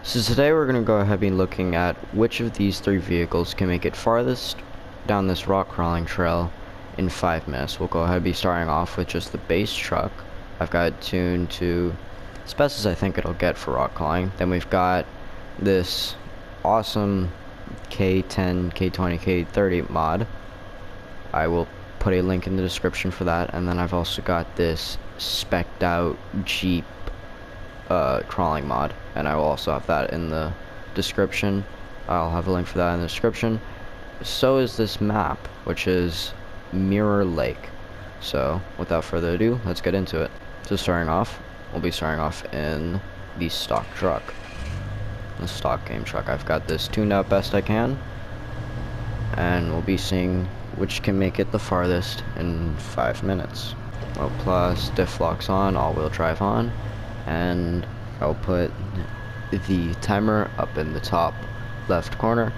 So today we're going to go ahead and be looking at which of these three vehicles can make it farthest down this rock crawling trail in 5 minutes. We'll go ahead and be starting off with just the base truck. I've got it tuned to as best as I think it'll get for rock crawling. Then we've got this awesome K10, K20, K30 mod. I will put a link in the description for that. And then I've also got this spec'd out Jeep crawling mod, and I will also have that in the description. I'll have a link for that in the description. So is this map, which is Mirror Lake. So without further ado, let's get into it. So starting off, we'll be starting off in the stock truck, the stock game truck. I've got this tuned out best I can, and we'll be seeing which can make it the farthest in 5 minutes. Well, plus diff locks on, all-wheel drive on, and I'll put the timer up in the top left corner,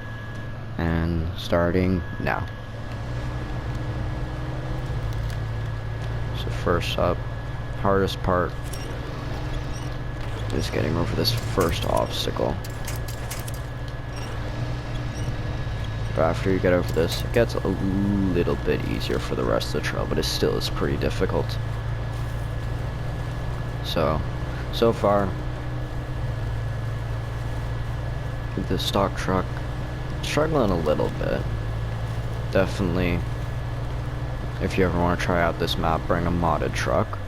and starting now. So first up, hardest part is getting over this first obstacle. But after you get over this, it gets a little bit easier for the rest of the trail, but it still is pretty difficult. So far, the stock truck, struggling a little bit. Definitely, if you ever want to try out this map, bring a modded truck.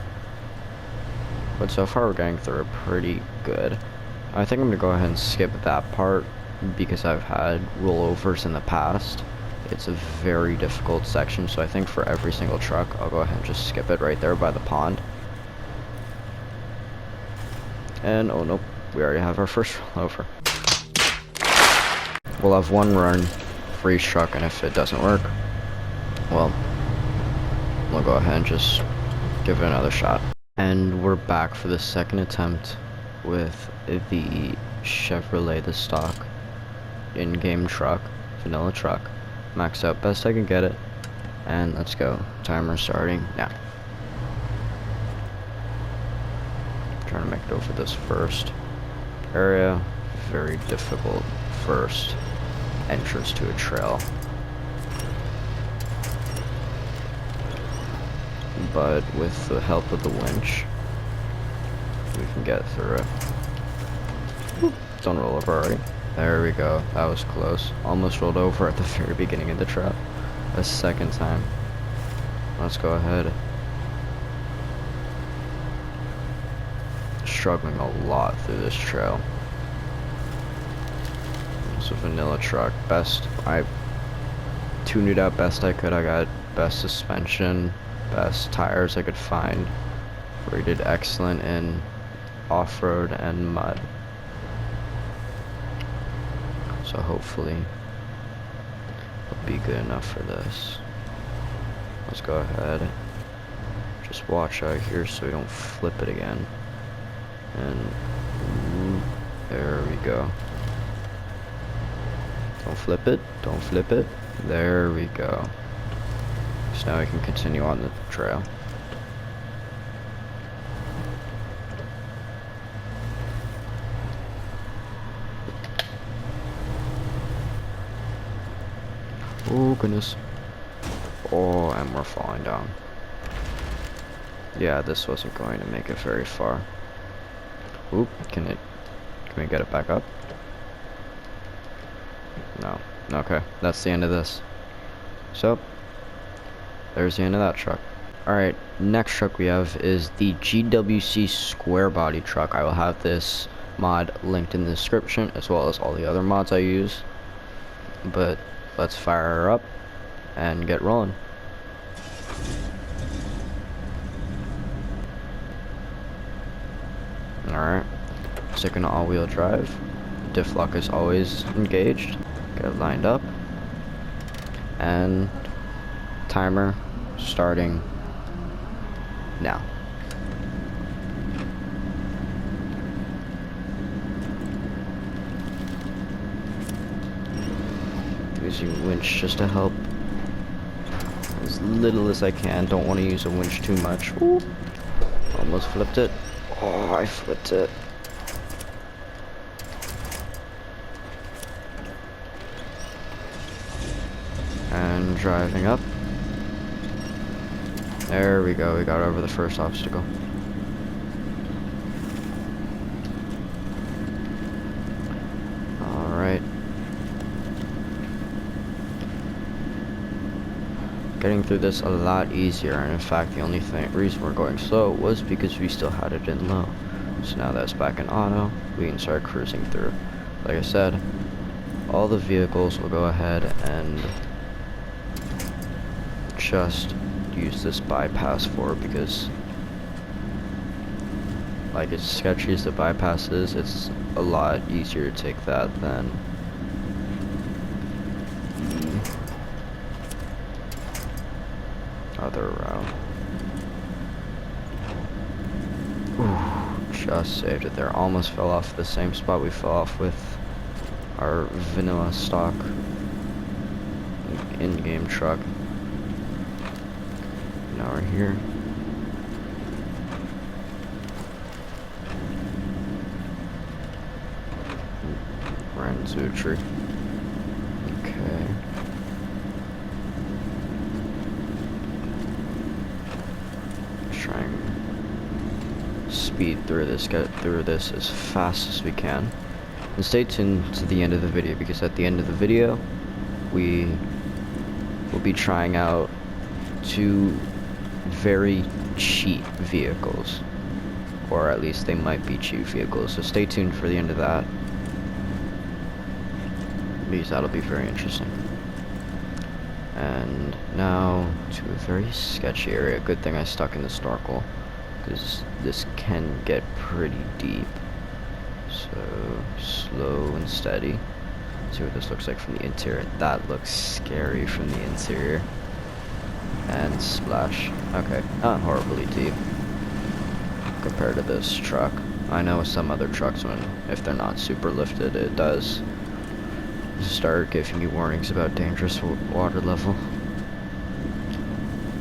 But so far we're getting through it pretty good. I think I'm going to go ahead and skip that part because I've had rollovers in the past. It's a very difficult section, so I think for every single truck, I'll go ahead and just skip it right there by the pond. And oh nope, we already have our first rollover. We'll have one run for each truck, and if it doesn't work, well, we'll go ahead and just give it another shot. And we're back for the second attempt with the Chevrolet, the stock in-game truck, vanilla truck. Maxed out best I can get it, and let's go. Timer starting now. Trying to make it over this first area. Very difficult first entrance to a trail, but with the help of the winch we can get through it. Don't roll over already. There we go. That was close. Almost rolled over at the very beginning of the trap a second time. Let's go ahead. Struggling a lot through this trail. It's a vanilla truck. Best, I tuned it out best I could. I got best suspension, best tires I could find. Rated excellent in off-road and mud. So hopefully it'll be good enough for this. Let's go ahead. Just watch out here so we don't flip it again. And there we go. Don't flip it, don't flip it. There we go. So now we can continue on the trail. Oh goodness. Oh, and we're falling down. Yeah, this wasn't going to make it very far. Oop, can we get it back up? No. Okay, that's the end of this. So, there's the end of that truck. Alright, next truck we have is the GWC square body truck. I will have this mod linked in the description, as well as all the other mods I use. But let's fire her up and get rolling. Alright, sticking to all-wheel drive. Diff lock is always engaged. Get it lined up. And timer starting now. Using winch just to help as little as I can. Don't want to use a winch too much. Ooh. Almost flipped it. Oh, I flipped it. Driving up. There we go, we got over the first obstacle. Alright. Getting through this a lot easier, and in fact the only reason we're going slow was because we still had it in low. So now that's back in auto, we can start cruising through. Like I said, all the vehicles will go ahead and just use this bypass for, because like as sketchy as the bypass is, it's a lot easier to take that than the other route. Ooh, just saved it there. Almost fell off the same spot we fell off with our vanilla stock in-game truck. Now we're here. Ran into a tree. Okay. Let's try and speed through this, get through this as fast as we can. And stay tuned to the end of the video, because at the end of the video, we will be trying out 2 very cheap vehicles, or at least they might be cheap vehicles, so stay tuned for the end of that, because that'll be very interesting. And now to a very sketchy area. Good thing I stuck in the snorkel, because this can get pretty deep. So slow and steady. See what this looks like from the interior. That looks scary from the interior. And splash. Okay, not horribly deep compared to this truck. I know some other trucks, if they're not super lifted, it does start giving you warnings about dangerous water level.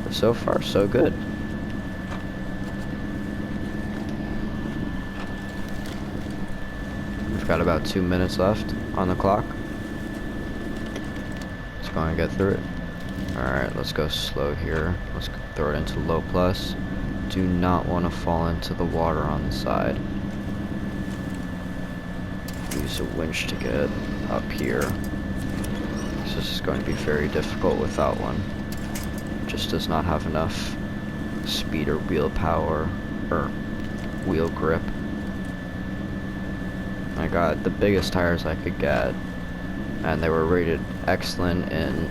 But so far, so good. We've got about 2 minutes left on the clock. Let's go and get through it. Alright, let's go slow here. Let's throw it into low plus. Do not want to fall into the water on the side. Use a winch to get up here. So this is going to be very difficult without one. It just does not have enough speed or wheel power, or wheel grip. I got the biggest tires I could get, and they were rated excellent in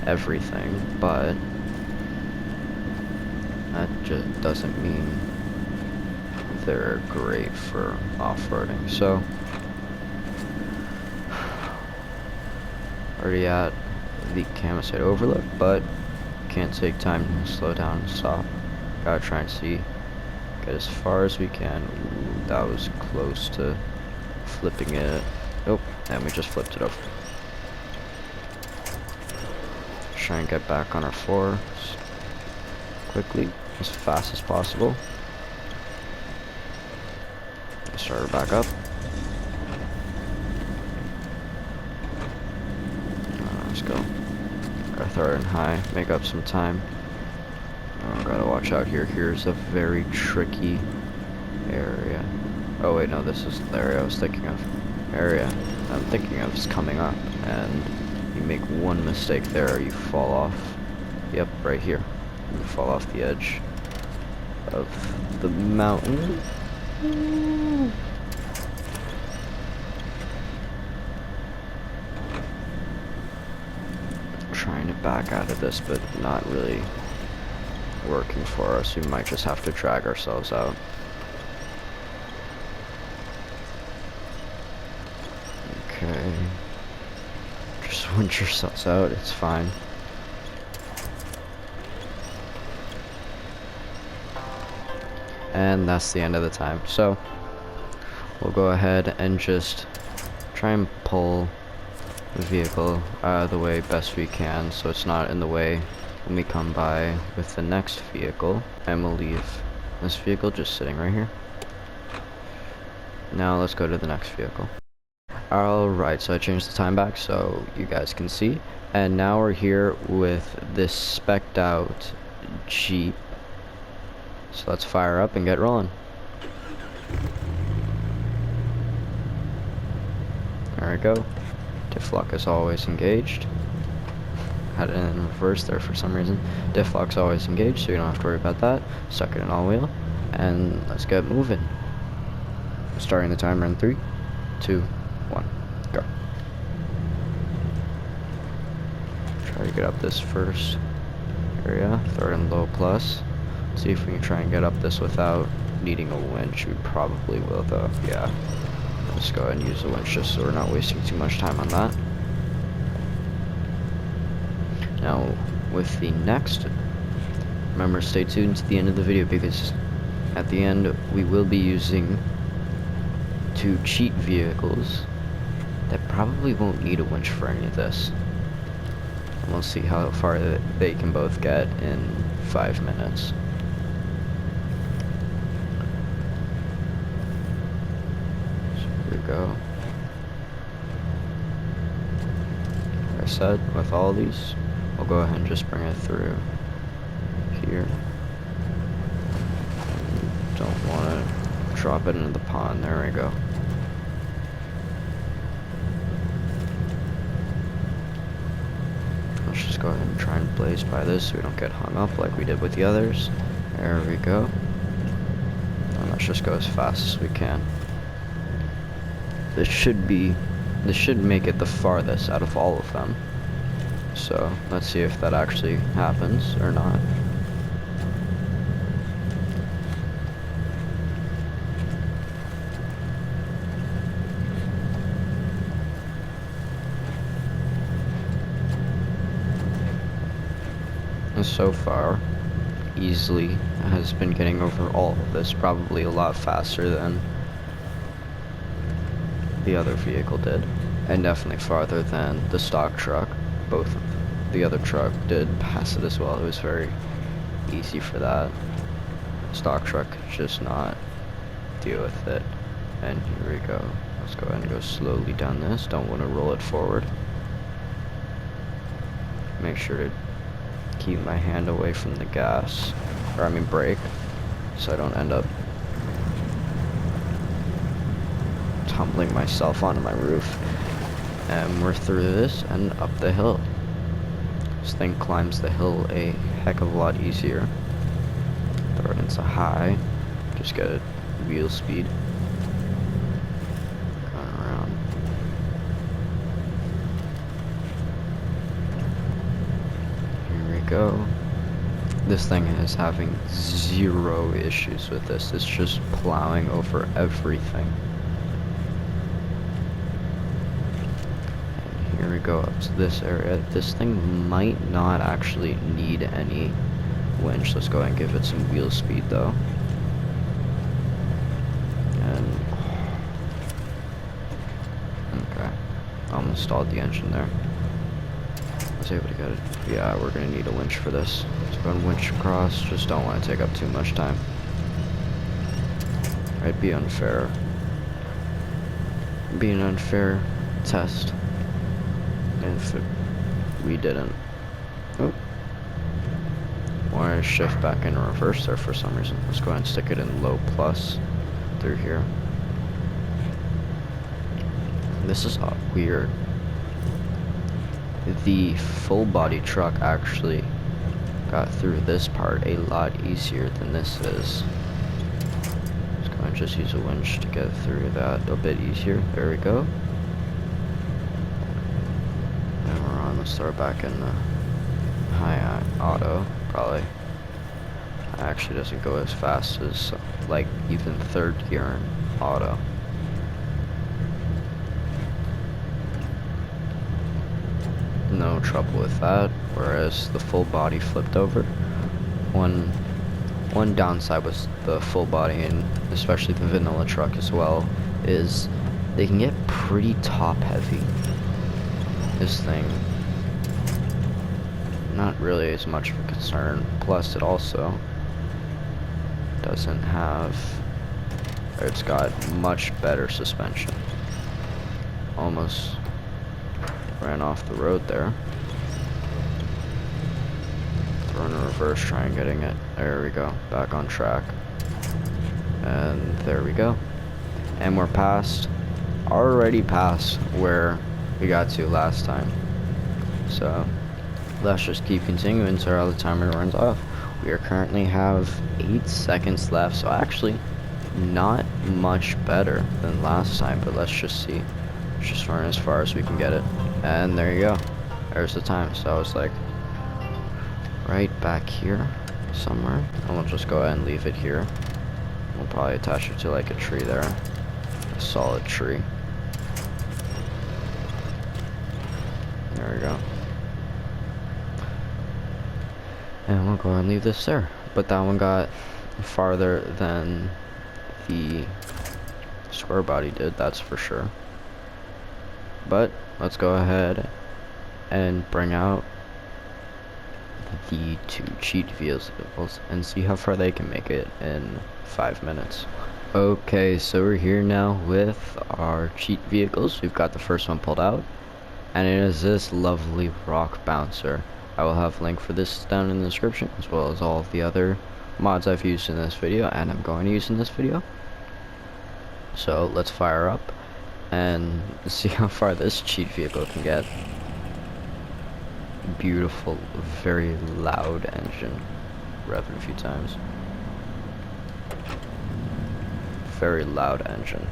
everything, but that just doesn't mean they're great for off-roading. So already at the Camisite overlook, but can't take time to slow down and stop. Gotta try and get as far as we can. Ooh, that was close to flipping it. Nope, and we just flipped it over. Try and get back on our fours quickly, as fast as possible. Start her back up. Let's go. Gotta throw it in high, make up some time. Oh, gotta watch out here. Here's a very tricky area. Oh wait, no, this is the area I was thinking of. Area I'm thinking of is coming up, and you make one mistake there, you fall off. Yep, right here. You fall off the edge of the mountain. Trying to back out of this, but not really working for us. We might just have to drag ourselves out. Okay. Just winch yourselves out, it's fine. And that's the end of the time. So we'll go ahead and just try and pull the vehicle out of the way best we can, so it's not in the way when we come by with the next vehicle. And we'll leave this vehicle just sitting right here. Now let's go to the next vehicle. Alright, so I changed the time back so you guys can see. And now we're here with this spec'd out Jeep. So let's fire up and get rolling. There we go. Diff lock is always engaged. Had it in reverse there for some reason. Diff lock's always engaged, so you don't have to worry about that. Stuck it in all wheel. And let's get moving. Starting the timer in 3, 2, 1, go. Try to get up this first area. Throw it in low plus. See if we can try and get up this without needing a winch. We probably will though. Yeah. Let's go ahead and use the winch just so we're not wasting too much time on that. Now, with the next, remember, stay tuned to the end of the video because at the end we will be using 2 cheat vehicles that probably won't need a winch for any of this. And we'll see how far they can both get in 5 minutes. So here we go. Like I said, with all these, we'll go ahead and just bring it through here. Don't want to drop it into the pond. There we go. Let's just go ahead and try and blaze by this so we don't get hung up like we did with the others. There we go. And let's just go as fast as we can. This should make it the farthest out of all of them. So let's see if that actually happens or not. And so far, easily has been getting over all of this, probably a lot faster than the other vehicle did, and definitely farther than the stock truck. Both the other truck did pass it as well. It was very easy for that. Stock truck could just not deal with it. And here we go. Let's go ahead and go slowly down this. Don't want to roll it forward. Make sure to keep my hand away from the gas, or I mean brake, so I don't end up tumbling myself onto my roof. And we're through this and up the hill. This thing climbs the hill a heck of a lot easier. Throw it into high, just get wheel speed. Going around. Here we go. This thing is having 0 issues with this. It's just plowing over everything. Here we go up to this area. This thing might not actually need any winch. Let's go ahead and give it some wheel speed though. And okay, almost stalled the engine there. I was able to get it. Yeah, we're gonna need a winch for this. Let's go and winch across. Just don't want to take up too much time. It'd be unfair. It'd be an unfair test if we didn't. Oh. Want to shift back in reverse there for some reason. Let's go ahead and stick it in low plus through here. This is weird. The full body truck actually got through this part a lot easier than this is. Let's go ahead and just use a winch to get through that a bit easier. There we go. And we're on. Let's throw it back in the high auto. Probably actually doesn't go as fast as like even 3rd gear in auto. No trouble with that, whereas the full body flipped over. One downside was the full body, and especially the vanilla truck as well, is they can get pretty top heavy. This thing, not really as much of a concern. Plus it also doesn't have, it's got much better suspension. Almost ran off the road there. Run in reverse, try and getting it. There we go. Back on track. And there we go. And we're already past where we got to last time. So let's just keep continuing until the timer runs off. We are currently have 8 seconds left, so actually not much better than last time, but let's just see. Let's just run as far as we can get it. And there you go. There's the time. So I was like right back here somewhere. And we'll just go ahead and leave it here. We'll probably attach it to like a tree there. A solid tree. There we go. And we'll go ahead and leave this there. But that one got farther than the square body did, that's for sure. But let's go ahead and bring out the 2 cheat vehicles and see how far they can make it in 5 minutes. Okay, so we're here now with our cheat vehicles. We've got the first one pulled out, and it is this lovely rock bouncer. I will have a link for this down in the description, as well as all of the other mods I've used in this video and I'm going to use in this video. So let's fire up and see how far this cheat vehicle can get. Beautiful, very loud engine. Rev it a few times. Very loud engine.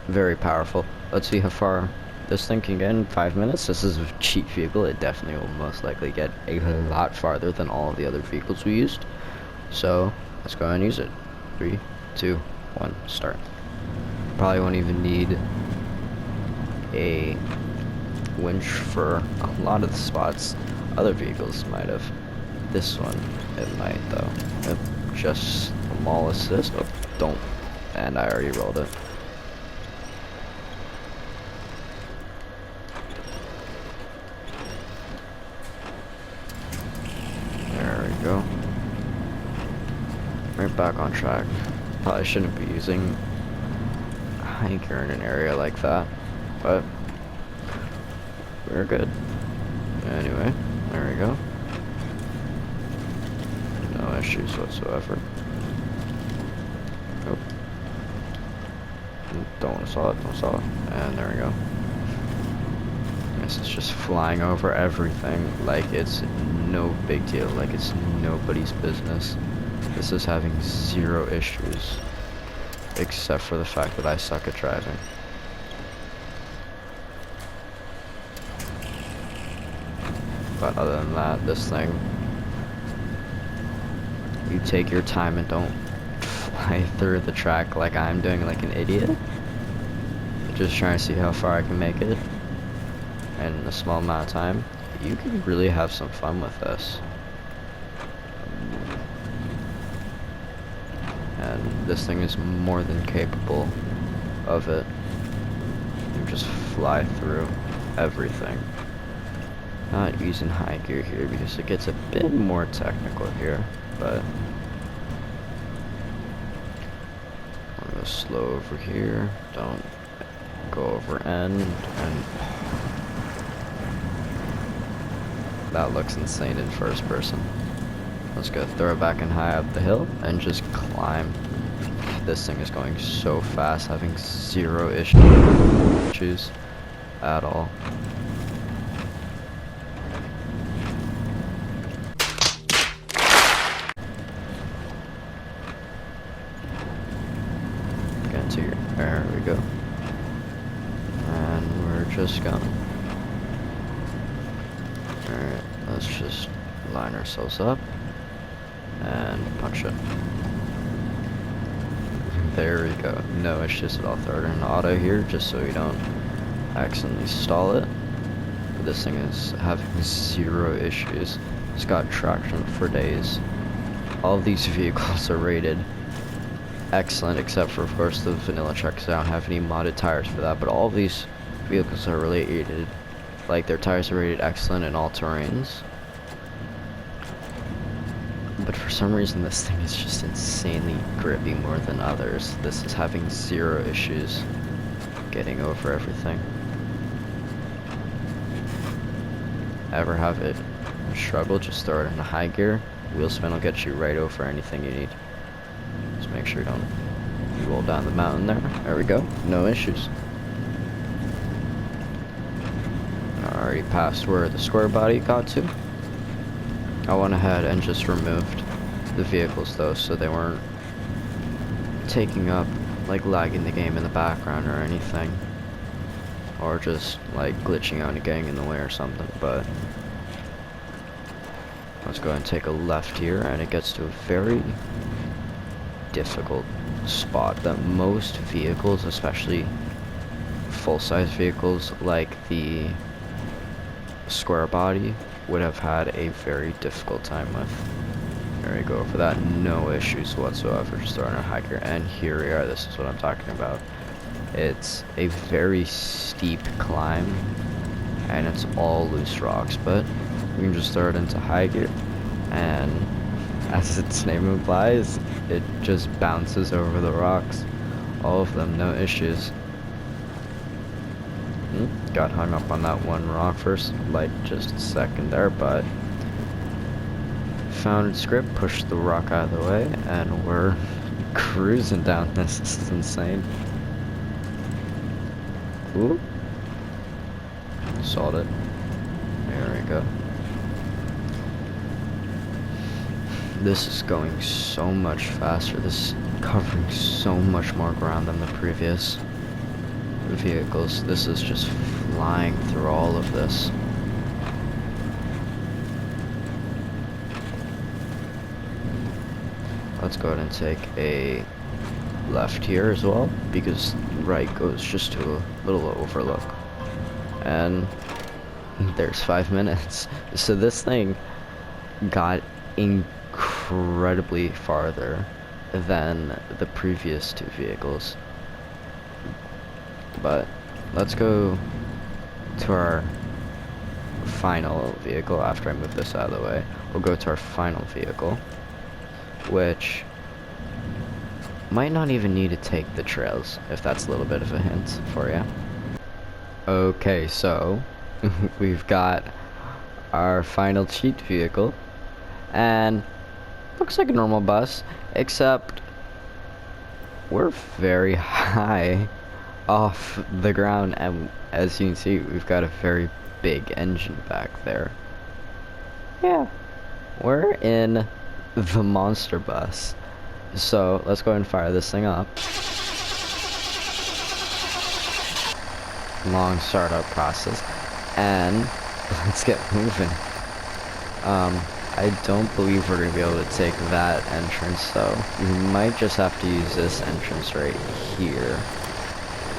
Very powerful. Let's see how far this thing can get in 5 minutes. This is a cheat vehicle. It definitely will most likely get a lot farther than all of the other vehicles we used. So let's go ahead and use it. 3, 2, 1, start. Probably won't even need a winch for a lot of the spots other vehicles might have. This one, it might though. Just small assist. Oh, don't. And I already rolled it. There we go. Right back on track. Probably shouldn't be using high gear in an area like that, but we're good. Anyway, there we go. No issues whatsoever. Nope. Don't saw it, don't saw it. And there we go. This is just flying over everything like it's no big deal, like it's nobody's business. This is having 0 issues, except for the fact that I suck at driving. But other than that, this thing, you take your time and don't fly through the track like I'm doing like an idiot. Just trying to see how far I can make it in a small amount of time. You can really have some fun with this. And this thing is more than capable of it. You just fly through everything. Not using high gear here because it gets a bit more technical here, but I'm gonna go slow over here. Don't go over end, and that looks insane in first person. Let's go throw it back and high up the hill and just climb. This thing is going so fast, having 0 issues at all. Get into your, there we go. And we're just going. Alright, let's just line ourselves up and punch it. There we go. No issues at all. Throw it in auto here just so we don't accidentally stall it. But this thing is having 0 issues. It's got traction for days. All of these vehicles are rated excellent, except for, of course, the vanilla truck, because I don't have any modded tires for that. But all of these vehicles are really rated, like their tires are rated excellent in all terrains. But for some reason this thing is just insanely grippy more than others. This is having 0 issues getting over everything. Ever have it struggle, just throw it in high gear. Wheel spin will get you right over anything you need. Just make sure you don't roll down the mountain there. There we go. No issues. Already past where the square body got to. I went ahead and just removed the vehicles though, so they weren't taking up, like lagging the game in the background or anything. Or just like glitching out and getting in the way or something, but let's go ahead and take a left here, and it gets to a very difficult spot that most vehicles, especially full-size vehicles like the square body, would have had a very difficult time with. There we go for that, no issues whatsoever, just throwing a high gear, and here we are. This is what I'm talking about. It's a very steep climb, and it's all loose rocks, but we can just throw it into high gear, and as its name implies, it just bounces over the rocks. All of them, no issues. Got hung up on that one rock first, like just a second there, but found its grip, pushed the rock out of the way, and we're cruising down this. This is insane. Ooh. Sawed it. There we go. This is going so much faster. This is covering so much more ground than the previous vehicles. This is just flying through all of this. Let's go ahead and take a left here as well, because right goes just to a little overlook. And there's 5 minutes. So this thing got incredibly farther than the previous two vehicles. But let's go to our final vehicle. After I move this out of the way, we'll go to our final vehicle, which might not even need to take the trails, if that's a little bit of a hint for you. Okay, so we've got our final cheat vehicle, and looks like a normal bus, except we're very high off the ground, and as you can see, we've got a very big engine back there. Yeah, we're in the monster bus. So let's go ahead and fire this thing up. Long startup process, and let's get moving. I don't believe we're gonna be able to take that entrance, so we might just have to use this entrance right here.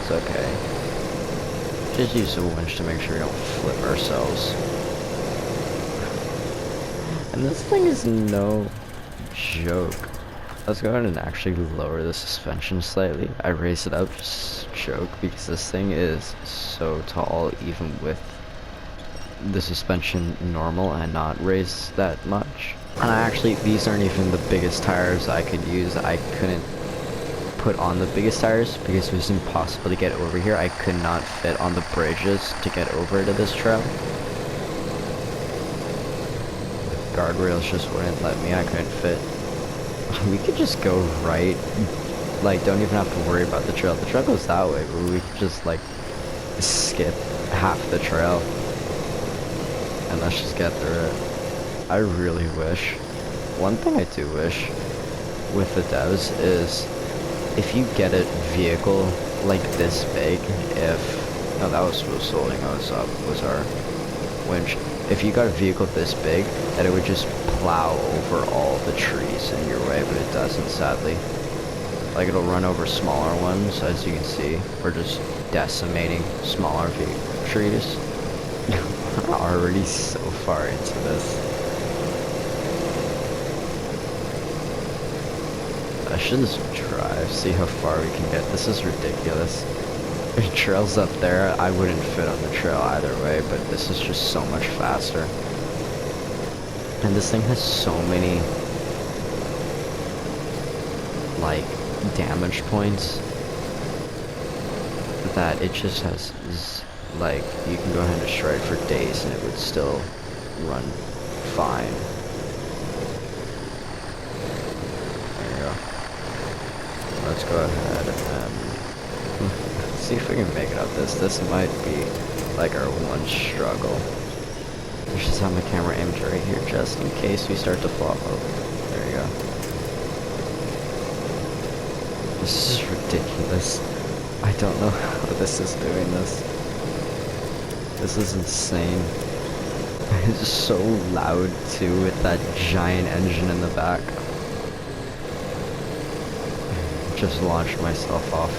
It's okay. Just use the winch to make sure we don't flip ourselves. And this thing is no joke. Let's go ahead and actually lower the suspension slightly. I raised it up, just joke, because this thing is so tall, even with the suspension normal and not raised that much. And these aren't even the biggest tires I could use. I couldn't put on the biggest tires because it was impossible to get over here. I could not fit on the bridges to get over to this trail. The guardrails just wouldn't let me. I couldn't fit. We could just go right, like don't even have to worry about the trail. The trail goes that way, but we could just like skip half the trail and let's just get through it. I really wish, one thing I do wish with the devs is if you get a vehicle like this big, no, that was supposed to holding us up, was our winch. If you got a vehicle this big, that it would just plow over all the trees in your way, but it doesn't, sadly. Like, it'll run over smaller ones, as you can see. We're just decimating smaller trees. We're already so far into this. I should just drive, see how far we can get. This is ridiculous. The trail's up there. I wouldn't fit on the trail either way, but this is just so much faster. And this thing has so many, like, damage points that it just has, like, you can go ahead and destroy it for days and it would still run fine. There you go. Let's go ahead and see if we can make it up this. This might be like our one struggle. I just have my camera aimed right here just in case we start to flop. Oh, there you go. This is ridiculous. I don't know how this is doing this. This is insane. It's so loud too with that giant engine in the back. Just launched myself off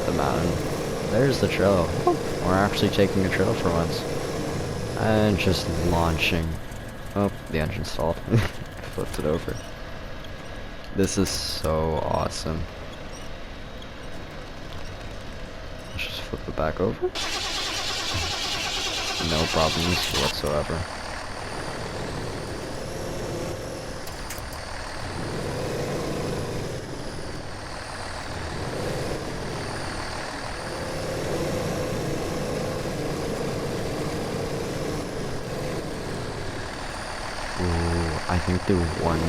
the mountain. There's the trail. We're actually taking a trail for once. And just launching. Oh, the engine stalled. Flipped it over. This is so awesome. Let's just flip it back over. No problems whatsoever. Ooh, I think the one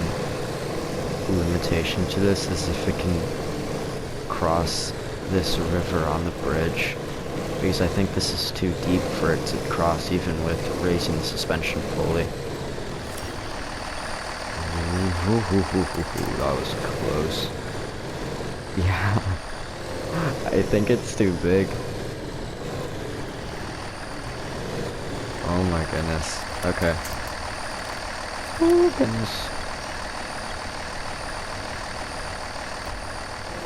limitation to this is if it can cross this river on the bridge, because I think this is too deep for it to cross even with raising the suspension fully. Ooh, that was close. Yeah, I think it's too big. Oh my goodness. Okay. Oh goodness.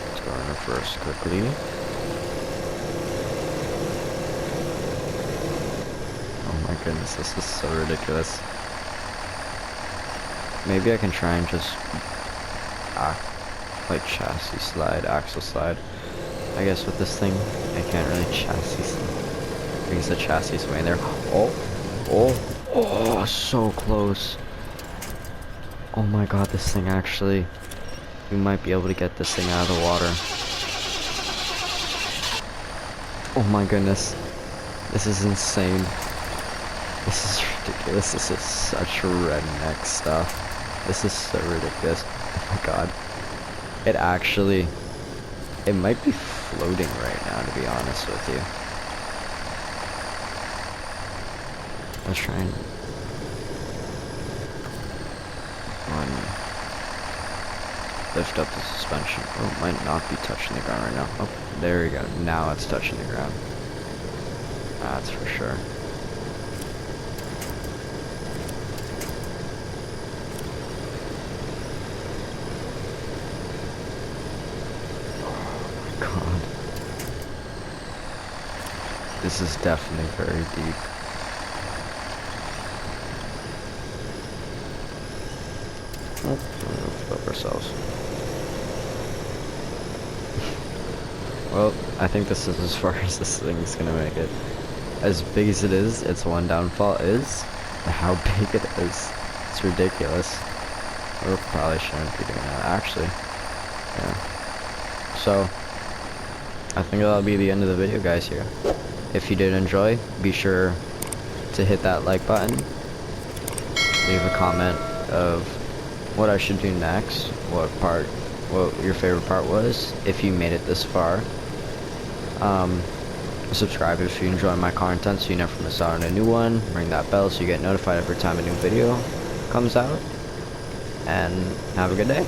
Let's go in reverse quickly. Oh my goodness, this is so ridiculous. Maybe I can try and just like chassis slide, axle slide. I guess with this thing, I can't really chassis slide because the chassis is way in there. Oh, so close. Oh my god, this thing actually, we might be able to get this thing out of the water. Oh my goodness, this is insane. This is ridiculous. This is such redneck stuff. This is so ridiculous. Oh my god. It actually, it might be floating right now, to be honest with you. Let's try and lift up the suspension. Oh, it might not be touching the ground right now. Oh, there we go. Now it's touching the ground. That's for sure. Oh my god. This is definitely very deep. Oh, we'll flip ourselves. Well, I think this is as far as this thing is gonna make it. As big as it is, its one downfall is how big it is. It's ridiculous. We probably shouldn't be doing that, actually. Yeah. So, I think that'll be the end of the video, guys, here. If you did enjoy, be sure to hit that like button. Leave a comment of what I should do next, what your favorite part was, if you made it this far. Subscribe if you enjoy my content so you never miss out on a new one. Ring that bell so you get notified every time a new video comes out. And have a good day.